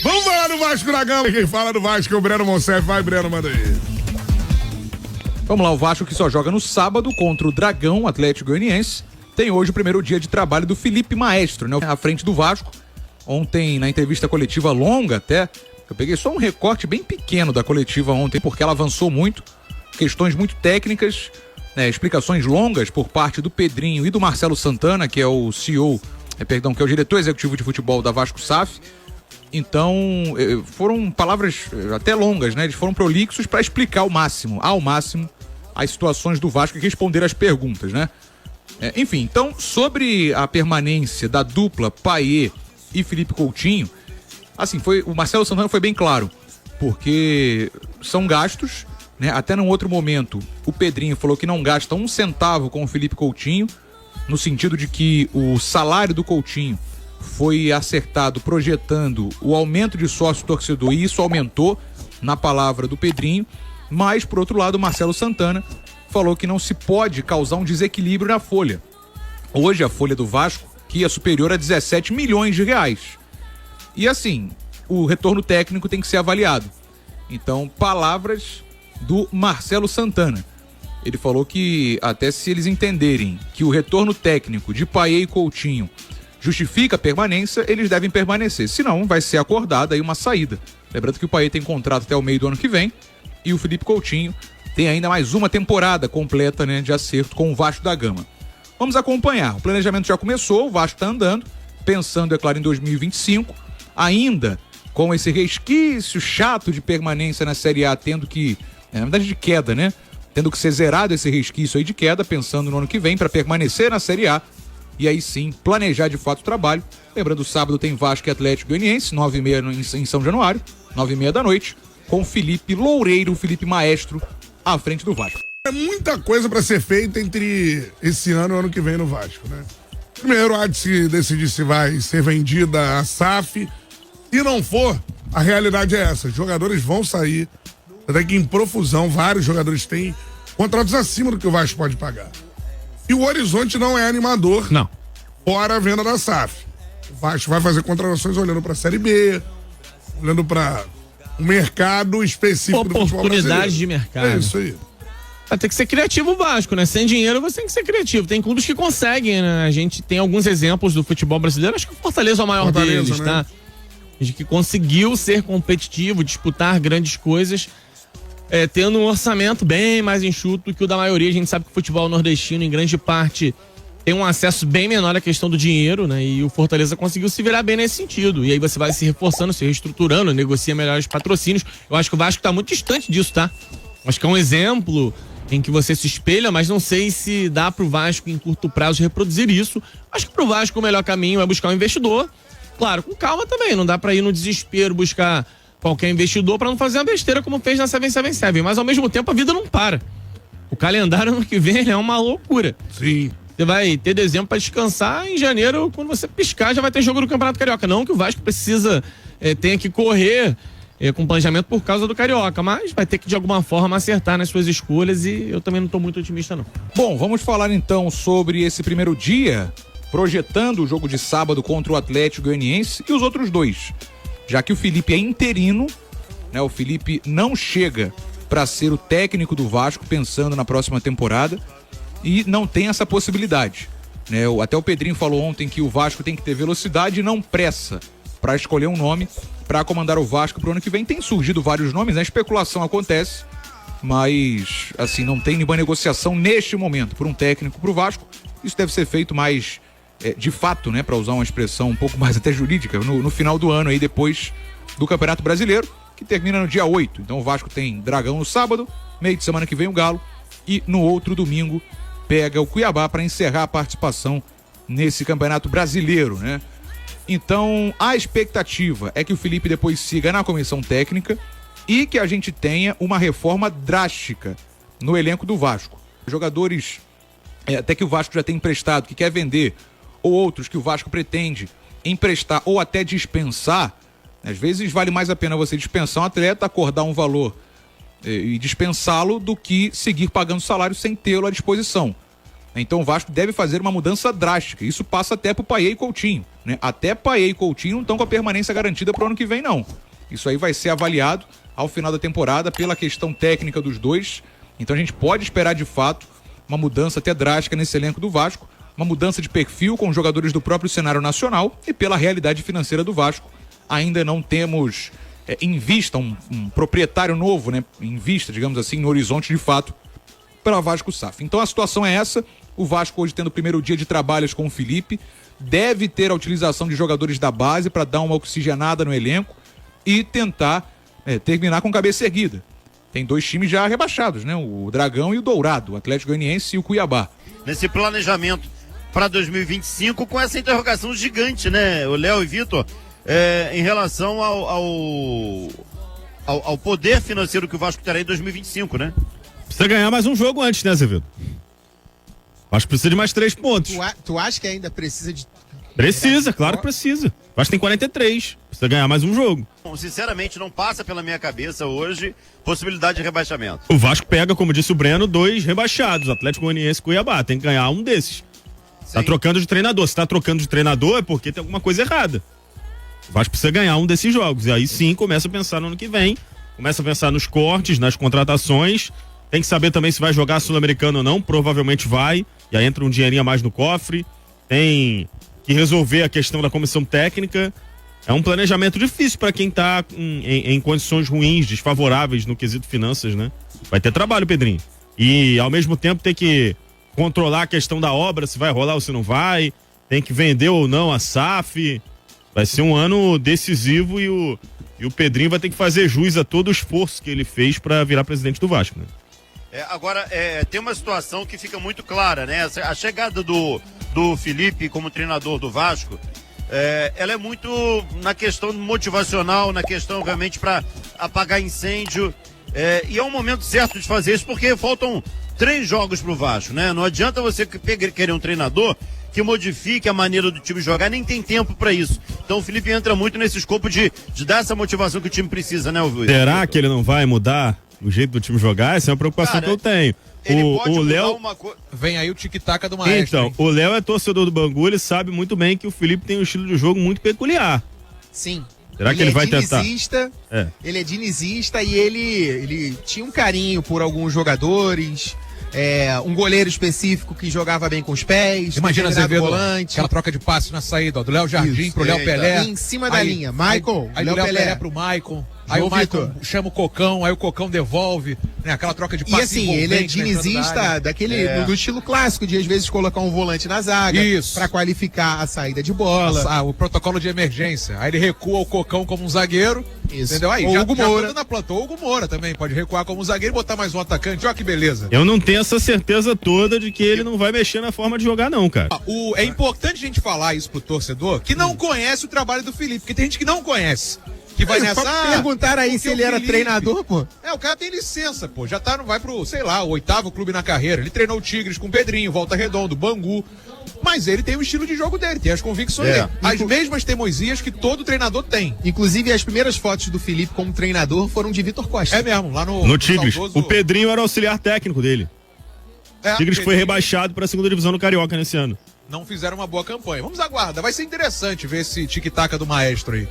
Vamos falar do Vasco da Gama. Quem fala do Vasco é o Breno Monsef. Vai, Breno, manda aí. Vamos lá, o Vasco que só joga no sábado contra o Dragão Atlético Goianiense. Tem hoje o primeiro dia de trabalho do Felipe Maestro, né? À frente do Vasco. Ontem, na entrevista coletiva longa até, eu peguei só um recorte bem pequeno da coletiva ontem, porque ela avançou muito. Questões muito técnicas, né? Explicações longas por parte do Pedrinho e do Marcelo Santana, que é o CEO, que é o diretor executivo de futebol da Vasco SAF. Então, foram palavras até longas, né? Eles foram prolixos para explicar ao máximo as situações do Vasco e responder as perguntas, né? Enfim, então, sobre a permanência da dupla Payet e Felipe Coutinho, assim, o Marcelo Santana foi bem claro, porque são gastos, né? Até num outro momento, o Pedrinho falou que não gasta um centavo com o Felipe Coutinho, no sentido de que o salário do Coutinho foi acertado projetando o aumento de sócio-torcedor, e isso aumentou na palavra do Pedrinho. Mas, por outro lado, o Marcelo Santana falou que não se pode causar um desequilíbrio na folha. Hoje a folha do Vasco, que é superior a 17 milhões de reais. E assim, o retorno técnico tem que ser avaliado. Então, palavras do Marcelo Santana. Ele falou que até se eles entenderem que o retorno técnico de Payet e Coutinho justifica a permanência, eles devem permanecer. Senão, vai ser acordada aí uma saída. Lembrando que o Payet tem contrato até o meio do ano que vem e o Felipe Coutinho tem ainda mais uma temporada completa, né, de acerto com o Vasco da Gama. Vamos acompanhar. O planejamento já começou, o Vasco está andando, pensando, é claro, em 2025, ainda com esse resquício chato de permanência na Série A, tendo que, na verdade de queda, né? Tendo que ser zerado esse resquício aí de queda, pensando no ano que vem para permanecer na Série A. E aí sim, planejar de fato o trabalho. Lembrando, sábado tem Vasco e Atlético Goianiense, 9h30 em São Januário, 9h30 da noite, com Felipe Loureiro, Felipe Maestro, à frente do Vasco. É muita coisa para ser feita entre esse ano e o ano que vem no Vasco, né? Primeiro, há de se decidir se vai ser vendida a SAF. Se não for, a realidade é essa. Os jogadores vão sair, até que em profusão, vários jogadores têm contratos acima do que o Vasco pode pagar. E o horizonte não é animador. Não. Fora a venda da SAF. O Vasco vai fazer contratações olhando para a Série B, olhando para um mercado específico do futebol brasileiro. Oportunidades de mercado. É isso aí. Vai ter que ser criativo o Vasco, né? Sem dinheiro você tem que ser criativo. Tem clubes que conseguem, né? A gente tem alguns exemplos do futebol brasileiro. Acho que o Fortaleza é o maior deles, né? Tá? De que conseguiu ser competitivo, disputar grandes coisas, tendo um orçamento bem mais enxuto que o da maioria. A gente sabe que o futebol nordestino, em grande parte, tem um acesso bem menor à questão do dinheiro, né? E o Fortaleza conseguiu se virar bem nesse sentido. E aí você vai se reforçando, se reestruturando, negocia melhores patrocínios. Eu acho que o Vasco tá muito distante disso, tá? Acho que é um exemplo em que você se espelha, mas não sei se dá pro Vasco em curto prazo reproduzir isso. Acho que pro Vasco o melhor caminho é buscar um investidor. Claro, com calma também, não dá pra ir no desespero buscar qualquer investidor pra não fazer uma besteira como fez na 777, mas ao mesmo tempo a vida não para. O calendário ano que vem é uma loucura. Sim. Você vai ter dezembro pra descansar, em janeiro, quando você piscar, já vai ter jogo do Campeonato Carioca. Não que o Vasco tenha que correr com planejamento por causa do Carioca, mas vai ter que de alguma forma acertar nas suas escolhas e eu também não tô muito otimista não. Bom, vamos falar então sobre esse primeiro dia, projetando o jogo de sábado contra o Atlético Goianiense e os outros dois, já que o Felipe é interino, né? O Felipe não chega para ser o técnico do Vasco pensando na próxima temporada e não tem essa possibilidade, né? Até o Pedrinho falou ontem que o Vasco tem que ter velocidade e não pressa para escolher um nome para comandar o Vasco pro ano que vem. Tem surgido vários nomes, né? A especulação acontece, mas assim, não tem nenhuma negociação neste momento por um técnico pro Vasco. Isso deve ser feito mais de fato, né? Para usar uma expressão um pouco mais até jurídica, no final do ano aí, depois do Campeonato Brasileiro, que termina no dia 8. Então o Vasco tem Dragão no sábado, meio de semana que vem o Galo, e no outro domingo pega o Cuiabá para encerrar a participação nesse Campeonato Brasileiro, né? Então, a expectativa é que o Felipe depois siga na comissão técnica e que a gente tenha uma reforma drástica no elenco do Vasco. Jogadores até que o Vasco já tem emprestado, que quer vender, ou outros que o Vasco pretende emprestar ou até dispensar. Às vezes vale mais a pena você dispensar um atleta, acordar um valor, e dispensá-lo do que seguir pagando salário sem tê-lo à disposição. Então o Vasco deve fazer uma mudança drástica. Isso passa até pro Payet e Coutinho, né? Até Payet e Coutinho não estão com a permanência garantida pro ano que vem, não. Isso aí vai ser avaliado ao final da temporada pela questão técnica dos dois. Então a gente pode esperar de fato uma mudança até drástica nesse elenco do Vasco, uma mudança de perfil com jogadores do próprio cenário nacional e pela realidade financeira do Vasco. Ainda não temos em vista um proprietário novo, né? Em vista, digamos assim, no horizonte de fato para o Vasco SAF. Então a situação é essa. O Vasco hoje tendo o primeiro dia de trabalhos com o Felipe, deve ter a utilização de jogadores da base para dar uma oxigenada no elenco e tentar terminar com cabeça erguida. Tem 2 times já rebaixados, né? O Dragão e o Dourado, o Atlético Goianiense e o Cuiabá. Nesse planejamento para 2025, com essa interrogação gigante, né, o Léo e Vitor, em relação ao poder financeiro que o Vasco terá em 2025, né? Precisa ganhar mais um jogo antes, né, Azevedo? Acho que precisa de mais 3 pontos. Tu acha que ainda precisa de... Precisa, claro que precisa. Acho que tem 43. Precisa ganhar mais um jogo. Bom, sinceramente, não passa pela minha cabeça hoje possibilidade de rebaixamento. O Vasco pega, como disse o Breno, 2 rebaixados, Atlético Goianiense e Cuiabá. Tem que ganhar um desses. Sim. Tá trocando de treinador. Se tá trocando de treinador é porque tem alguma coisa errada. O Vasco precisa ganhar um desses jogos. E aí sim começa a pensar no ano que vem. Começa a pensar nos cortes, nas contratações. Tem que saber também se vai jogar Sul-Americano ou não. Provavelmente vai. E aí entra um dinheirinho a mais no cofre. Tem que resolver a questão da comissão técnica. É um planejamento difícil para quem tá em condições ruins, desfavoráveis no quesito finanças, né? Vai ter trabalho, Pedrinho. E ao mesmo tempo tem que controlar a questão da obra, se vai rolar ou se não vai. Tem que vender ou não a SAF. Vai ser um ano decisivo e o Pedrinho vai ter que fazer jus a todo o esforço que ele fez para virar presidente do Vasco, né? Agora, tem uma situação que fica muito clara, né? A chegada do Felipe como treinador do Vasco, ela é muito na questão motivacional, na questão realmente para apagar incêndio, e é um momento certo de fazer isso, porque faltam 3 jogos pro Vasco, né? Não adianta você querer um treinador que modifique a maneira do time jogar, nem tem tempo para isso. Então o Felipe entra muito nesse escopo de dar essa motivação que o time precisa, né, Wilson? Será que ele não vai mudar o jeito do time jogar? Essa é uma preocupação que eu tenho. O Léo... Vem aí o tic-tac do Maestro. Então, hein? o Léo é torcedor do Bangu, ele sabe muito bem que o Felipe tem um estilo de jogo muito peculiar. Sim. Será que ele vai tentar? Ele é dinizista e ele tinha um carinho por alguns jogadores, um goleiro específico que jogava bem com os pés. Imagina, Azevedo, volante. aquela troca de passe na saída, ó, do Léo Jardim pro Léo Pelé. Em cima da linha. Michael, aí Léo Pelé pro Maicon. Aí o Maicon chama o Cocão, aí o Cocão devolve, né? Aquela troca de passe. E assim, ele é dinizista do estilo clássico, de às vezes colocar um volante na zaga. Isso. Pra qualificar a saída de bola. O protocolo de emergência. Aí ele recua o Cocão como um zagueiro. Isso. Entendeu? Aí ou já, Hugo já Moura. na planta. O Hugo Moura também pode recuar como um zagueiro e botar mais um atacante. Olha que beleza. Eu não tenho essa certeza toda de que ele não vai mexer na forma de jogar, não, cara. É importante a gente falar isso pro torcedor que não conhece o trabalho do Felipe, porque tem gente que não conhece. Que vai nessa. Perguntaram aí se ele era treinador, pô. O cara tem licença, pô. Já vai pro, sei lá, o 8º clube na carreira. Ele treinou o Tigres com o Pedrinho, Volta Redonda, Bangu. Mas ele tem o estilo de jogo dele, tem as convicções dele. As mesmas teimosias que todo treinador tem. Inclusive, as primeiras fotos do Felipe como treinador foram de Vitor Costa. É mesmo, lá no Tigres. saudoso... O Pedrinho era auxiliar técnico dele. O Tigres foi rebaixado para a 2ª divisão do Carioca nesse ano. Não fizeram uma boa campanha. Vamos aguardar. Vai ser interessante ver esse tic-tac do Maestro aí.